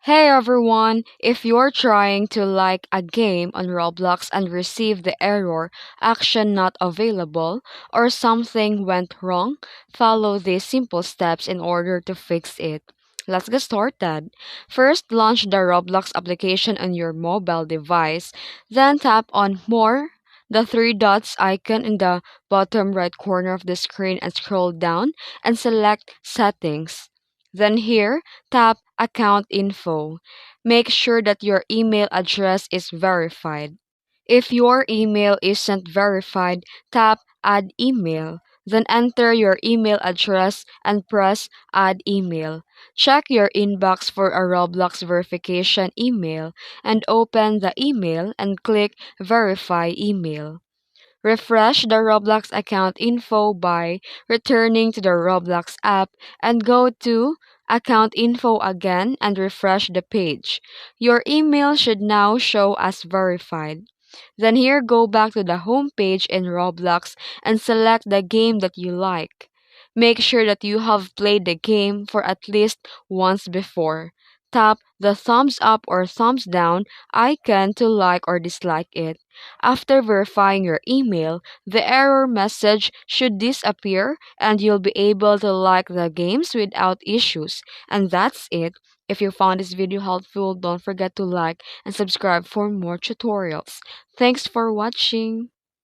Hey everyone! If you're trying to like a game on Roblox and receive the error action not available or something went wrong, follow these simple steps in order to fix it. Let's get started. First, launch the Roblox application on your mobile device, then tap on More, the three dots icon in the bottom right corner of the screen, and scroll down and select Settings. Then here, tap Account Info. Make sure that your email address is verified. If your email isn't verified, tap Add Email. Then enter your email address and press Add Email. Check your inbox for a Roblox verification email and open the email and click Verify Email. Refresh the Roblox account info by returning to the Roblox app and go to Account Info again and refresh the page. Your email should now show as verified. Then here go back to the home page in Roblox and select the game that you like. Make sure that you have played the game for at least once before. Tap the thumbs up or thumbs down icon to like or dislike it. After verifying your email, the error message should disappear and you'll be able to like the games without issues. And that's it. If you found this video helpful, don't forget to like and subscribe for more tutorials. Thanks for watching.